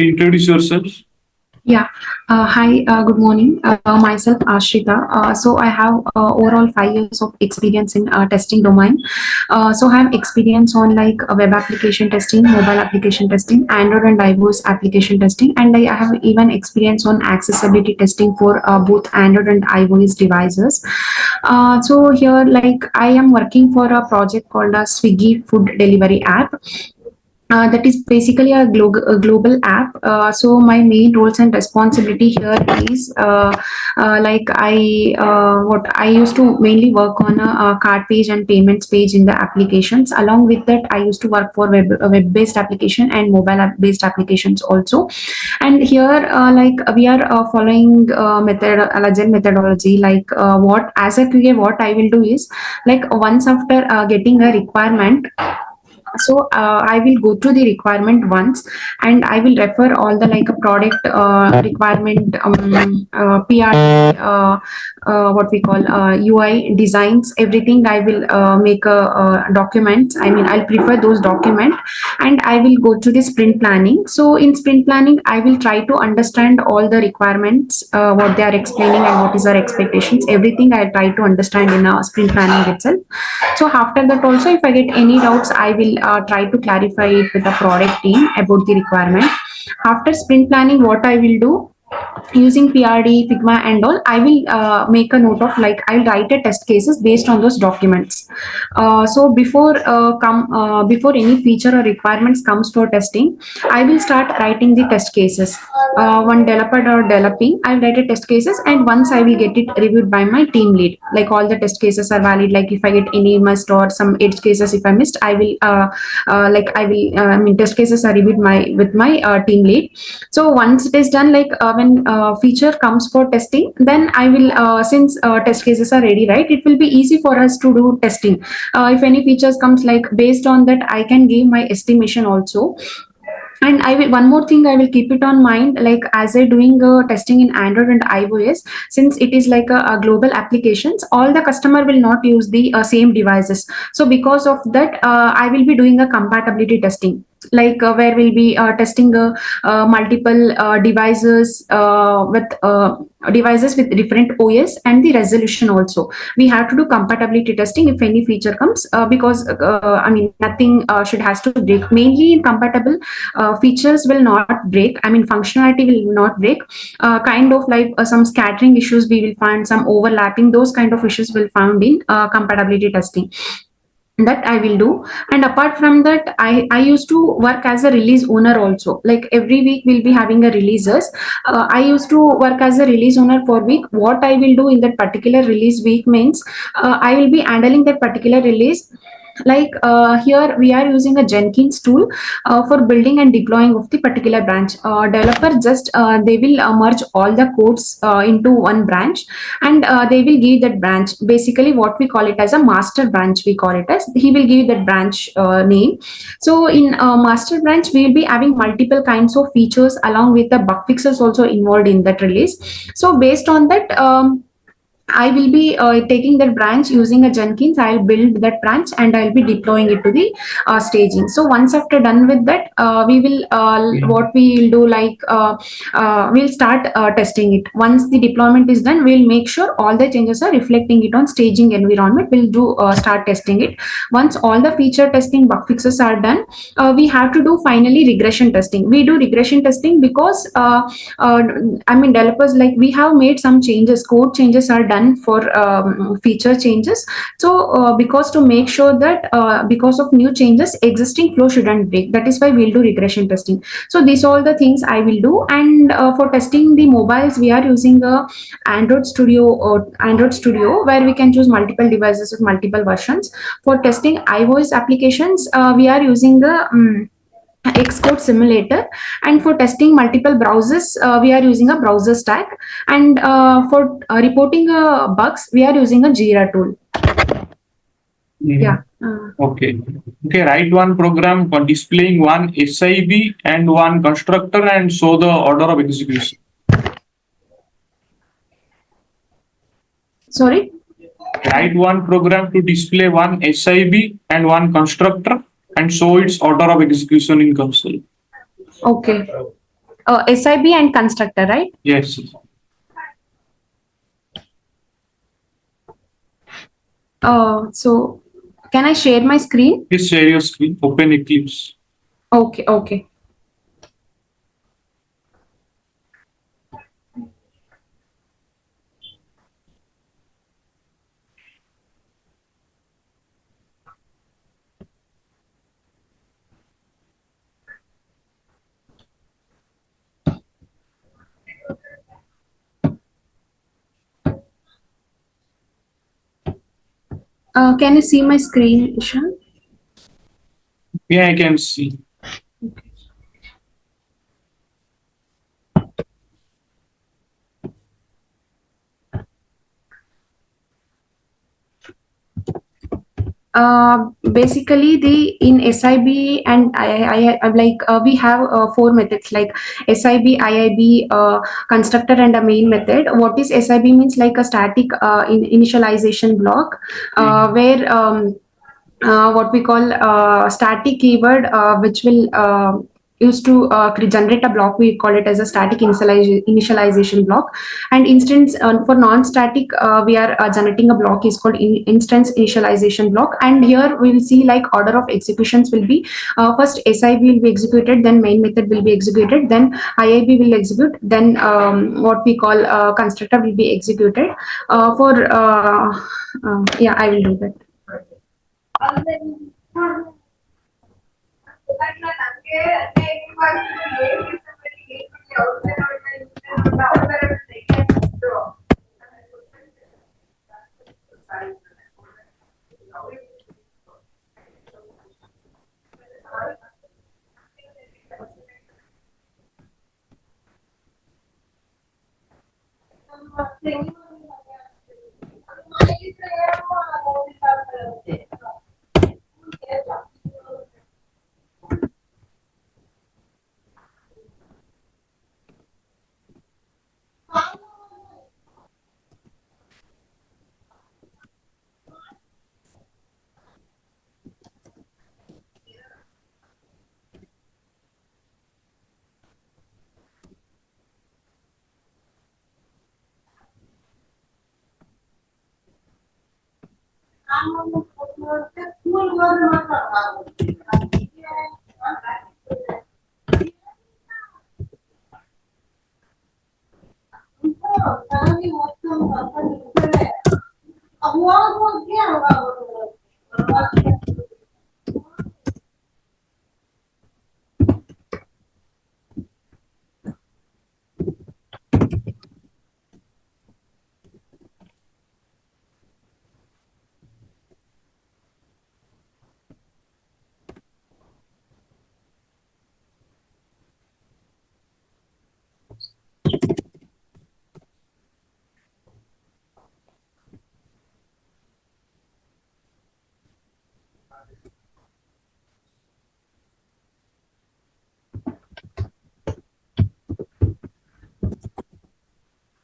Introduce yourself. Yeah. Hi. Good morning. Myself Ashrita. So I have overall 5 years of experience in testing domain. So I have experience on like web application testing, mobile application testing, Android and iOS application testing, and I have even experience on accessibility testing for both Android and iOS devices. So here, like I am working for a project called a Swiggy food delivery app. That is basically a global app. So my main roles and responsibility here is like what I used to mainly work on a card page and payments page in the applications. Along with that, I used to work for web-based application and mobile app-based applications also. And here, like we are following agile methodology. Like what as a QA, what I will do is like once after getting a requirement, so I will go through the requirement once, and I will refer all the like a product requirement, PR, what we call UI designs, everything. I will make a document. I mean, I'll prefer those document, and I will go to the sprint planning. So in sprint planning, I will try to understand all the requirements, what they are explaining and what is our expectations. Everything I try to understand in a sprint planning itself. So after that also, if I get any doubts, I will try to clarify it with the product team about the requirement. After sprint planning, what I will do, using PRD, Figma and all, I will make a note of like I'll write a test cases based on those documents. So before any feature or requirements comes for testing, I will start writing the test cases. One developer or developing, I'll write a test cases, and once I will get it reviewed by my team lead. Like all the test cases are valid. Like if I get any missed or some edge cases if I missed, I will I mean test cases are reviewed with my team lead. So once it is done, like when feature comes for testing, then I will since test cases are ready, right, it will be easy for us to do testing. If any features comes, like based on that I can give my estimation also. And I will one more thing I will keep it on mind, like as I doing testing in Android and iOS, since it is like a global applications, all the customer will not use the same devices. So because of that, I will be doing a compatibility testing, like where we'll be testing multiple devices with different OS and the resolution also. We have to do compatibility testing if any feature comes, because I mean nothing should has to break. Mainly in compatible, features will not break. I mean functionality will not break. Kind of like some scattering issues we will find, some overlapping, those kind of issues will found in compatibility testing. That I will do. And apart from that, I used to work as a release owner also. Like every week we'll be having a releases. I used to work as a release owner for week. What I will do in that particular release week means, I will be handling that particular release. Like here we are using a Jenkins tool for building and deploying of the particular branch. Developer just they will merge all the codes into one branch, and they will give that branch, basically what we call it as a master branch, we call it as, he will give that branch name. So in master branch we will be having multiple kinds of features along with the bug fixes also involved in that release. So based on that, I will be taking that branch using a Jenkins. I'll build that branch and I'll be deploying it to the staging. So once after done with that, we will what we will do, like we'll start testing it. Once the deployment is done, we'll make sure all the changes are reflecting it on staging environment. We'll do start testing it. Once all the feature testing, bug fixes are done, we have to do finally regression testing. We do regression testing because I mean developers, like we have made some changes, code changes are done for feature changes. So because to make sure that because of new changes existing flow shouldn't break, that is why we'll do regression testing. So these all the things I will do. And for testing the mobiles, we are using Android Studio, where we can choose multiple devices with multiple versions. For testing iOS applications, we are using the Xcode simulator. And for testing multiple browsers, we are using a browser stack. And for reporting bugs, we are using a Jira tool. Yeah. Okay. Write one program for displaying one SIB and one constructor and show the order of execution. Sorry? Write one program to display one SIB and one constructor and show its order of execution in console. Okay. SIB and constructor, right? Yes. So can I share my screen? Please share your screen. Open Eclipse. Okay, okay. Can you see my screen, Ishan? Yeah, I can see. Basically the in SIB and I like we have four methods like SIB, IIB, constructor and a main method. What is SIB means like a static initialization block where what we call static keyword which will used to generate a block. We call it as a static initialization block. And instance for non-static we are generating a block is called instance initialization block. And here we will see like order of executions will be first SIB will be executed, then main method will be executed, then IIB will execute, then what we call constructor will be executed. Yeah, I will do that.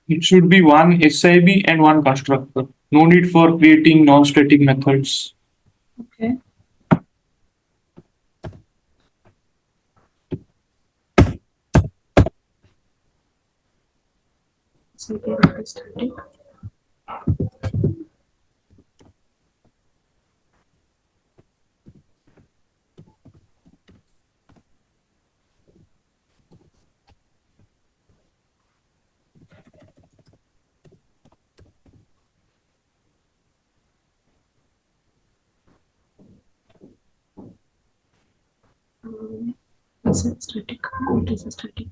It should be one SIB and one constructor. No need for creating non-static methods. Okay. So here it is static. Is it static? It is a static.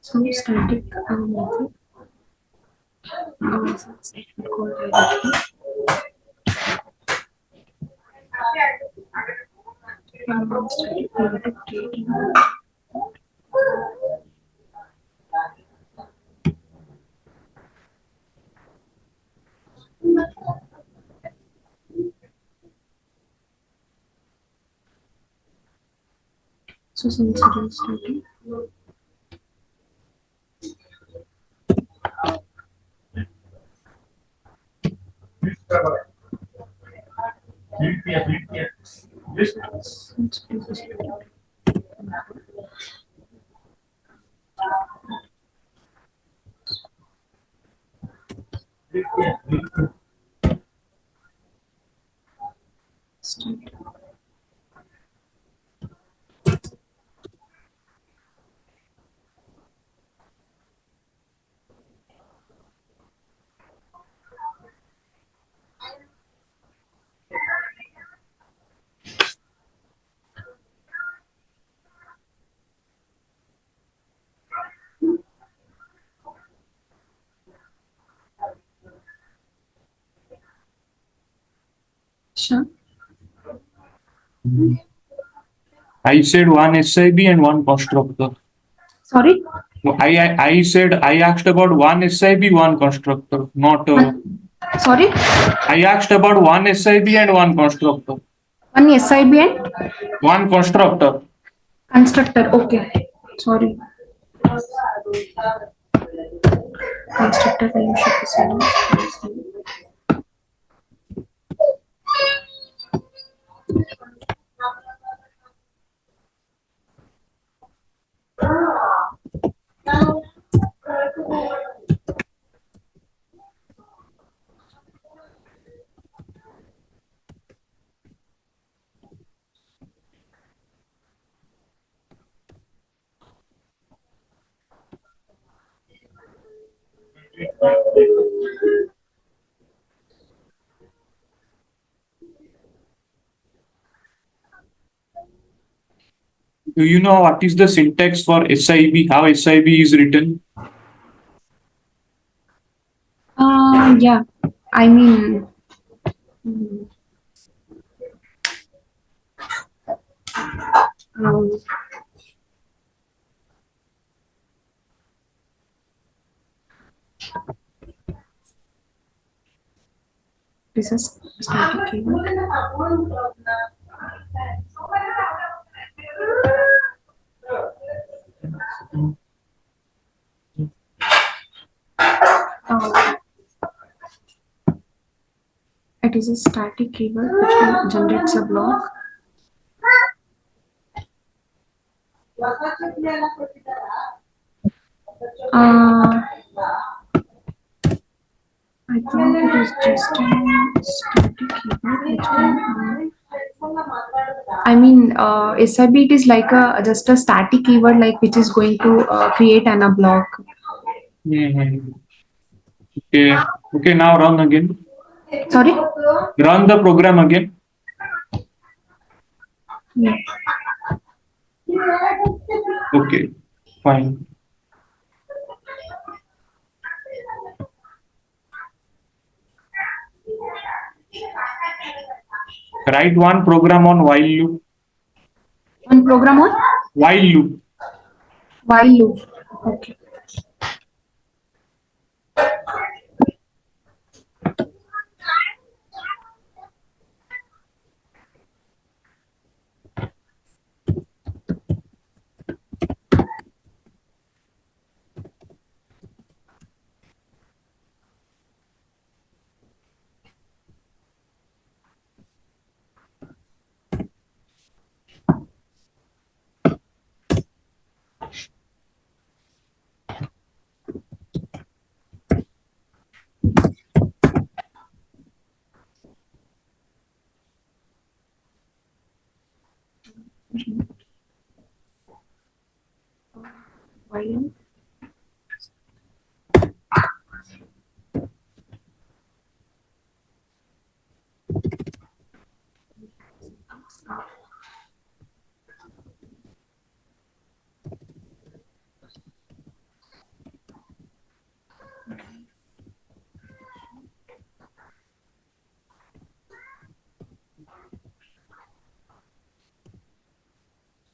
So static method. Statement called directory. Static method creating. So since it is starting. Since it is starting. Start. Sure. I said one SIB and one constructor. Sorry. I said I asked about one SIB, one constructor, not. Sorry. I asked about one SIB and one constructor. One SIB and One constructor. constructor. Okay. Sorry. Constructor name should be same. Do you know what is the syntax for SIB? How SIB is written? Yeah. I mean. Um, this is static keyword. It is a static keyword which generates a block. I think it is just a static keyword which can. I mean, SIB it is like a just a static keyword like which is going to create a block. Mhm. Okay. Okay. Now run again. Sorry. Run the program again. Yeah. Okay. Fine. Write one program on while loop. One program on While loop. while loop. Okay. While loop.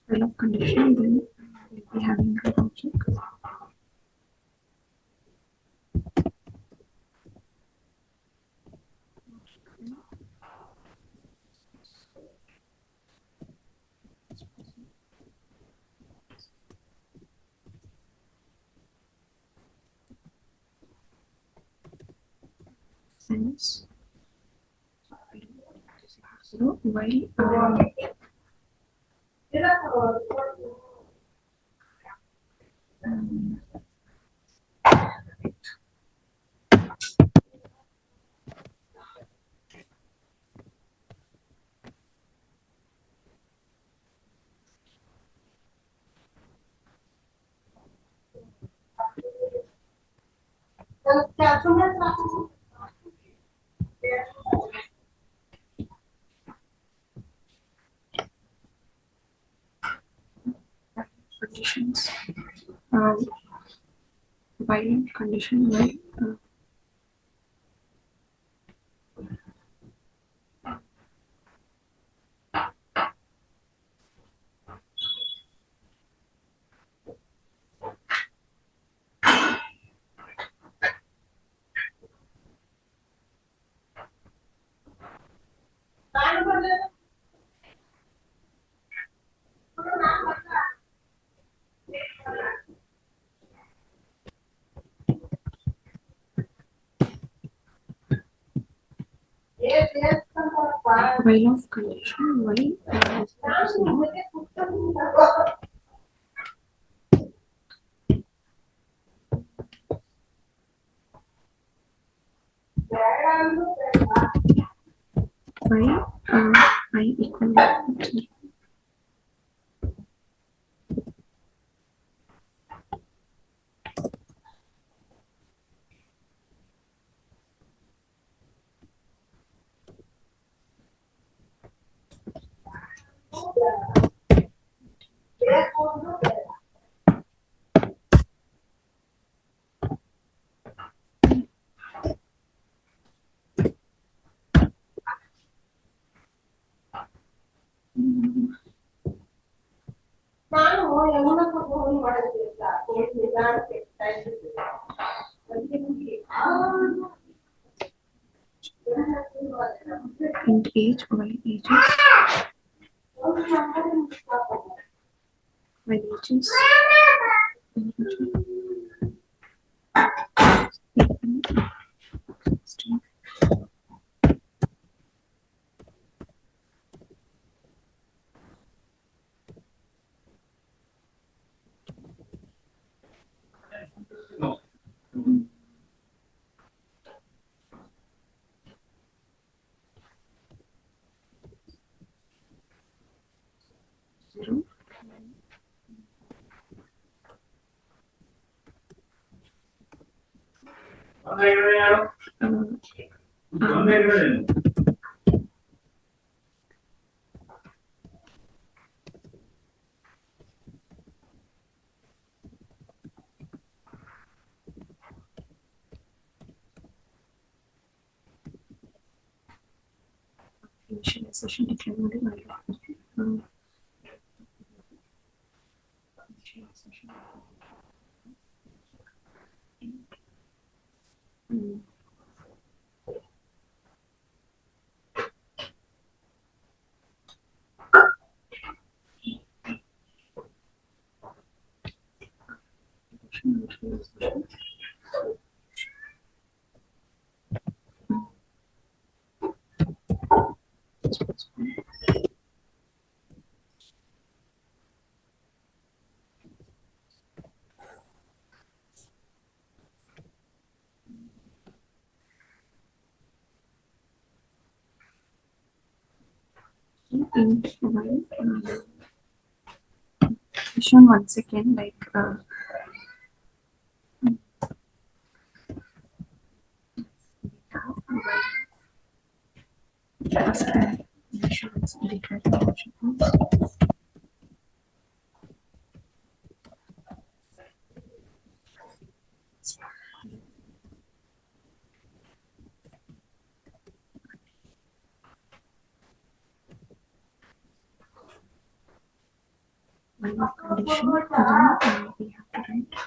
While of condition, then we'll be having a object. else while conditions while condition while while of condition while I equal to int age while age is zero. Initialization declare model initialization int while shown once again like line of condition, then we have to write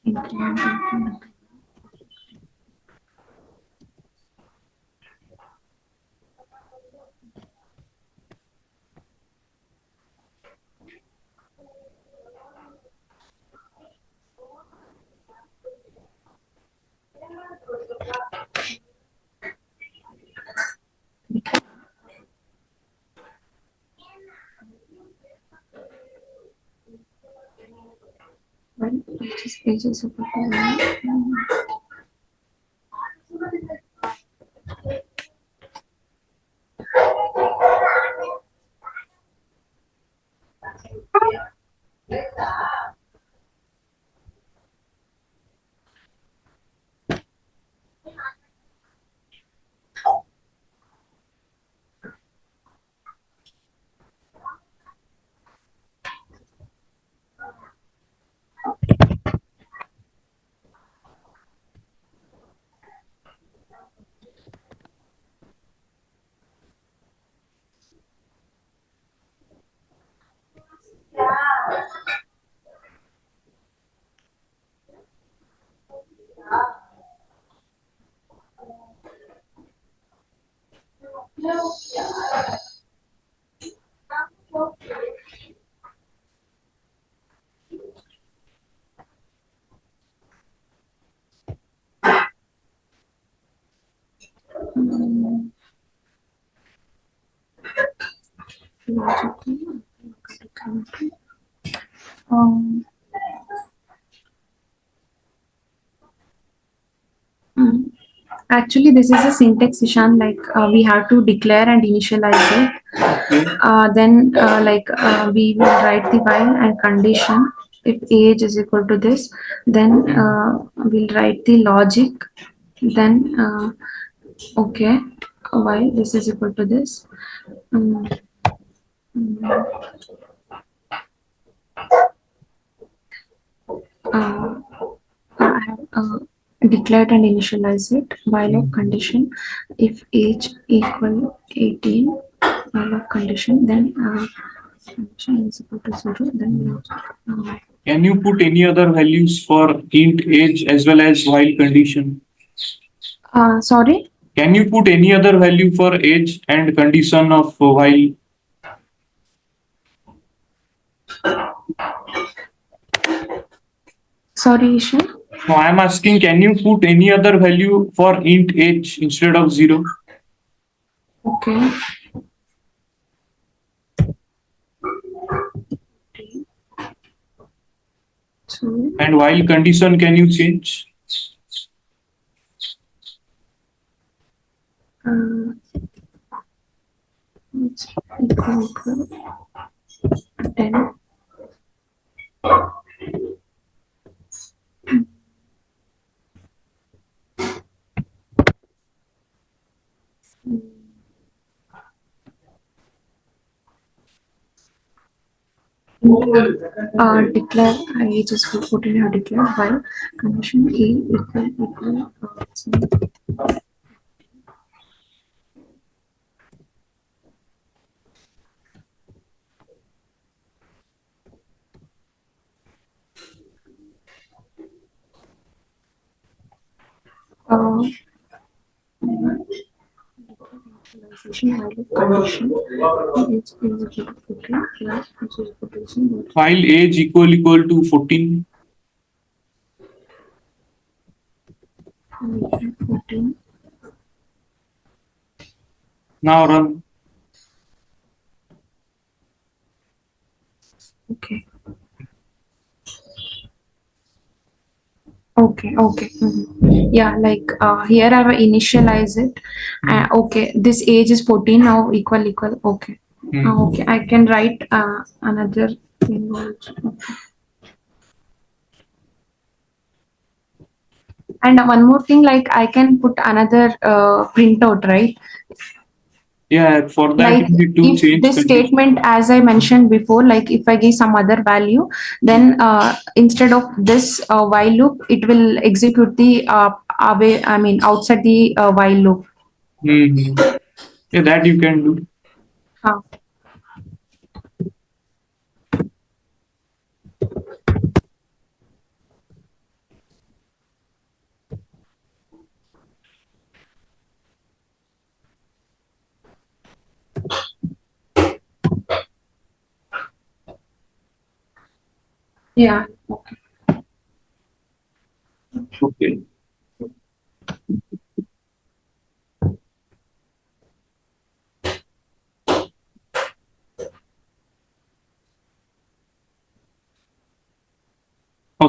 increment age is equal to 1. Um, mm. Actually, this is a syntax, Ishan. Like we have to declare and initialize it. Okay. Then, we will write the while and condition. If age is equal to this, then we'll write the logic. Then, okay, while this is equal to this. Um, mm, uh, I have declared and initialize it while of condition. If age equal 18, while of condition, then condition is equal to 0, then Can you put any other values for int age as well as while condition? sorry. Can you put any other value for age and condition of while? Sorry, Ishan. No, I'm asking, can you put any other value for int age instead of 0? Okay. So, And while condition, can you change? it's equal 10. Declare age is put in a declare while condition a equal uh, initialization while of condition age is equal to 14 plus which is equal to While age equal to 14. 14. Now run. Okay. Okay. Yeah, like here I will initialize it. Okay, this age is 14 now equal. Okay. Okay, I can write another thing also. And one more thing, like I can put another printout, right? Yeah, for that Like you need to if change this condition. statement, as I mentioned before, like if I give some other value, then instead of this while loop, it will execute the away. I mean outside the while loop. Yeah, that you can do. Uh, yeah. Okay.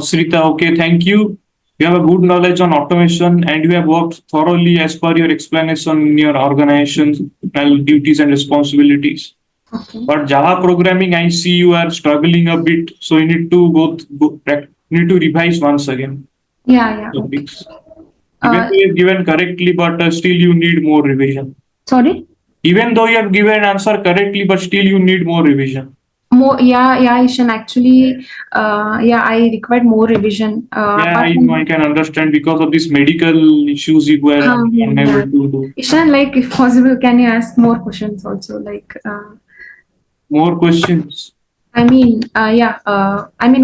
Srita, okay, thank you. You have a good knowledge on automation and you have worked thoroughly as per your explanation in your organization's duties and responsibilities. Okay. But Java programming, I see you are struggling a bit, so you need to need to revise once again. Yeah, yeah. Okay. Topics. Even Uh, though you have given correctly, but still you need more revision. Sorry. Even though you have given answer correctly, but still you need more revision. More, yeah, Ishan. Actually, yeah, I required more revision. Yeah, Apart I know, I from, can understand because of these medical issues you were unable yeah, to do. Ishan, like, if possible, can you ask more questions also? Like, More questions. I mean,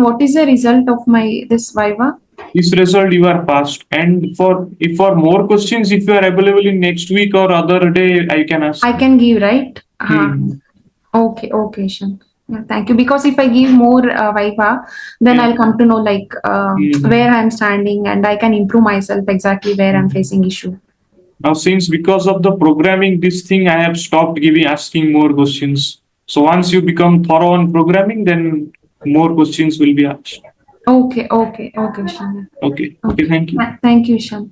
what is the result of my this Viva? This result you are passed. And for more questions, if you are available in next week or other day, I can ask. I can give, right? Hmm. Okay, okay, Ishan. Yeah, thank you. Because if I give more Viva, then Yeah. I'll come to know like Hmm. where I'm standing, and I can improve myself exactly where I'm Hmm. facing issue. Now, since because of the programming, this thing I have stopped giving asking more questions. So once you become thorough on programming, then more questions will be asked. Okay, okay, okay, Ishan. Okay. Okay. Okay. Thank you. Thank you, Ishan.